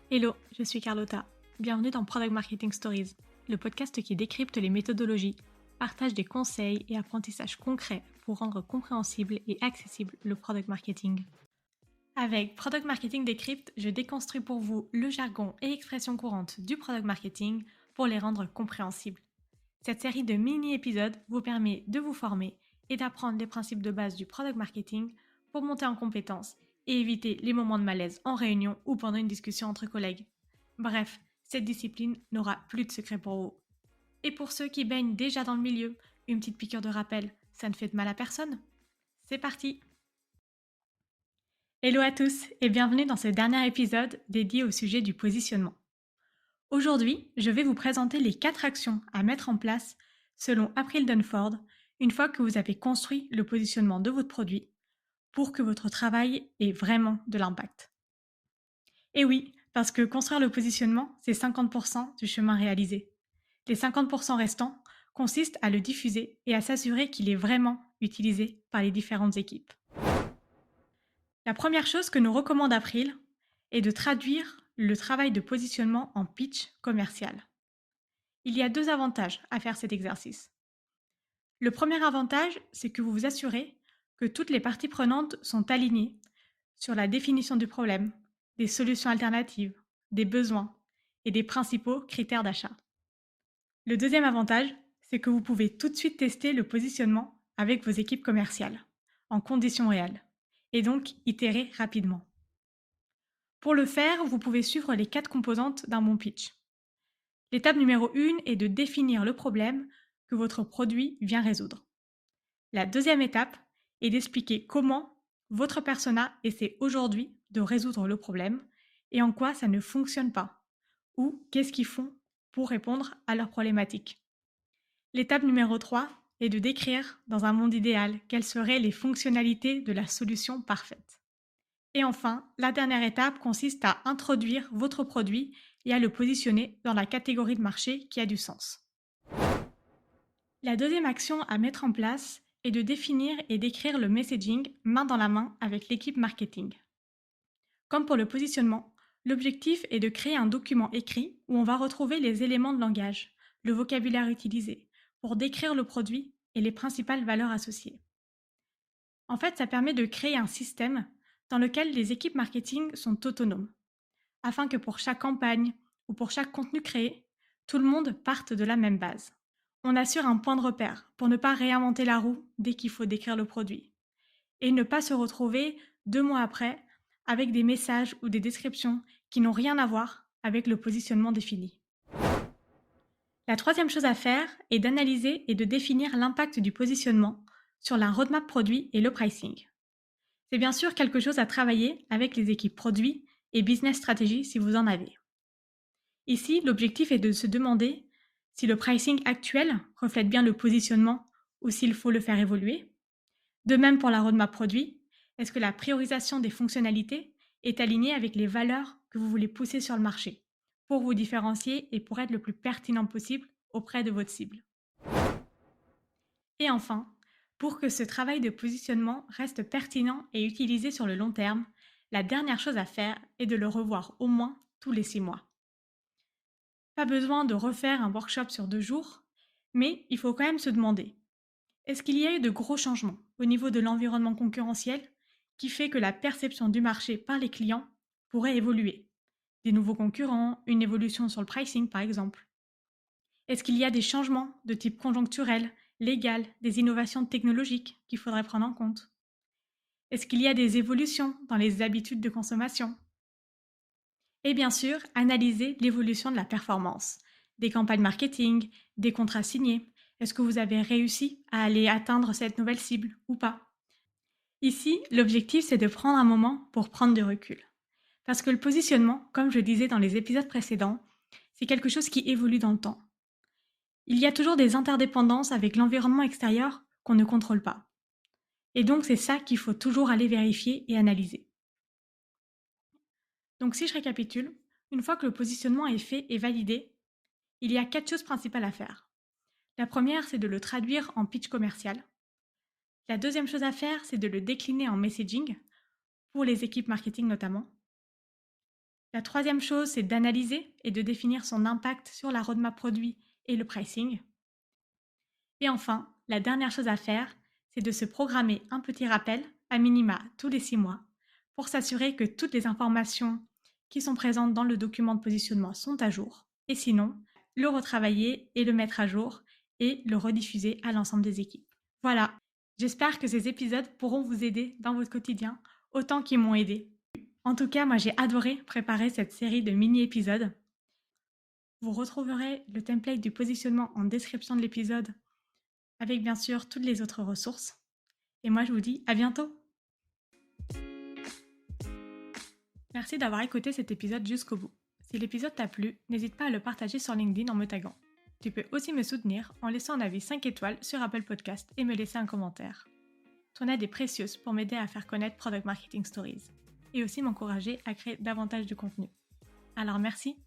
Hello, je suis Carlotta. Bienvenue dans Product Marketing Stories, le podcast qui décrypte les méthodologies, partage des conseils et apprentissages concrets pour rendre compréhensible et accessible le product marketing. Avec Product Marketing Decrypt, je déconstruis pour vous le jargon et expressions courantes du product marketing pour les rendre compréhensibles. Cette série de mini-épisodes vous permet de vous former et d'apprendre les principes de base du product marketing pour monter en compétences et éviter les moments de malaise en réunion ou pendant une discussion entre collègues. Bref, cette discipline n'aura plus de secret pour vous. Et pour ceux qui baignent déjà dans le milieu, une petite piqûre de rappel, ça ne fait de mal à personne. C'est parti! Hello à tous et bienvenue dans ce dernier épisode dédié au sujet du positionnement. Aujourd'hui, je vais vous présenter les 4 actions à mettre en place selon April Dunford une fois que vous avez construit le positionnement de votre produit pour que votre travail ait vraiment de l'impact. Et oui, parce que construire le positionnement, c'est 50% du chemin réalisé. Les 50% restants consistent à le diffuser et à s'assurer qu'il est vraiment utilisé par les différentes équipes. La première chose que nous recommande April est de traduire le travail de positionnement en pitch commercial. Il y a 2 avantages à faire cet exercice. Le premier avantage, c'est que vous vous assurez que toutes les parties prenantes sont alignées sur la définition du problème, des solutions alternatives, des besoins et des principaux critères d'achat. Le deuxième avantage, c'est que vous pouvez tout de suite tester le positionnement avec vos équipes commerciales, en conditions réelles, et donc itérer rapidement. Pour le faire, vous pouvez suivre les 4 composantes d'un bon pitch. L'étape numéro 1 est de définir le problème que votre produit vient résoudre. La deuxième étape est d'expliquer comment votre persona essaie aujourd'hui de résoudre le problème et en quoi ça ne fonctionne pas, ou qu'est-ce qu'ils font pour répondre à leurs problématiques. L'étape numéro 3 est de décrire, dans un monde idéal, quelles seraient les fonctionnalités de la solution parfaite. Et enfin, la dernière étape consiste à introduire votre produit et à le positionner dans la catégorie de marché qui a du sens. La deuxième action à mettre en place est de définir et d'écrire le messaging main dans la main avec l'équipe marketing. Comme pour le positionnement, l'objectif est de créer un document écrit où on va retrouver les éléments de langage, le vocabulaire utilisé, pour décrire le produit et les principales valeurs associées. En fait, ça permet de créer un système dans lequel les équipes marketing sont autonomes, afin que pour chaque campagne ou pour chaque contenu créé, tout le monde parte de la même base. On assure un point de repère pour ne pas réinventer la roue dès qu'il faut décrire le produit et ne pas se retrouver 2 mois après avec des messages ou des descriptions qui n'ont rien à voir avec le positionnement défini. La troisième chose à faire est d'analyser et de définir l'impact du positionnement sur la roadmap produit et le pricing. C'est bien sûr quelque chose à travailler avec les équipes produits et business strategy si vous en avez. Ici, l'objectif est de se demander si le pricing actuel reflète bien le positionnement ou s'il faut le faire évoluer. De même pour la roadmap produit, est-ce que la priorisation des fonctionnalités est alignée avec les valeurs que vous voulez pousser sur le marché pour vous différencier et pour être le plus pertinent possible auprès de votre cible. Et enfin, pour que ce travail de positionnement reste pertinent et utilisé sur le long terme, la dernière chose à faire est de le revoir au moins tous les 6 mois. Pas besoin de refaire un workshop sur 2 jours, mais il faut quand même se demander, est-ce qu'il y a eu de gros changements au niveau de l'environnement concurrentiel qui fait que la perception du marché par les clients pourrait évoluer? Des nouveaux concurrents, une évolution sur le pricing par exemple. Est-ce qu'il y a des changements de type conjoncturel, légal, des innovations technologiques qu'il faudrait prendre en compte? Est-ce qu'il y a des évolutions dans les habitudes de consommation? Et bien sûr, analyser l'évolution de la performance, des campagnes marketing, des contrats signés. Est-ce que vous avez réussi à aller atteindre cette nouvelle cible ou pas? Ici, l'objectif, c'est de prendre un moment pour prendre du recul. Parce que le positionnement, comme je le disais dans les épisodes précédents, c'est quelque chose qui évolue dans le temps. Il y a toujours des interdépendances avec l'environnement extérieur qu'on ne contrôle pas. Et donc, c'est ça qu'il faut toujours aller vérifier et analyser. Donc, si je récapitule, une fois que le positionnement est fait et validé, il y a 4 choses principales à faire. La première, c'est de le traduire en pitch commercial. La deuxième chose à faire, c'est de le décliner en messaging, pour les équipes marketing notamment. La troisième chose, c'est d'analyser et de définir son impact sur la roadmap produit et le pricing. Et enfin, la dernière chose à faire, c'est de se programmer un petit rappel, à minima tous les 6 mois, pour s'assurer que toutes les informations qui sont présentes dans le document de positionnement sont à jour, et sinon, le retravailler et le mettre à jour et le rediffuser à l'ensemble des équipes. Voilà, j'espère que ces épisodes pourront vous aider dans votre quotidien autant qu'ils m'ont aidé. En tout cas, moi j'ai adoré préparer cette série de mini-épisodes. Vous retrouverez le template du positionnement en description de l'épisode avec bien sûr toutes les autres ressources. Et moi je vous dis à bientôt. Merci d'avoir écouté cet épisode jusqu'au bout. Si l'épisode t'a plu, n'hésite pas à le partager sur LinkedIn en me taguant. Tu peux aussi me soutenir en laissant un avis 5 étoiles sur Apple Podcast et me laisser un commentaire. Ton aide est précieuse pour m'aider à faire connaître Product Marketing Stories et aussi m'encourager à créer davantage de contenu. Alors merci.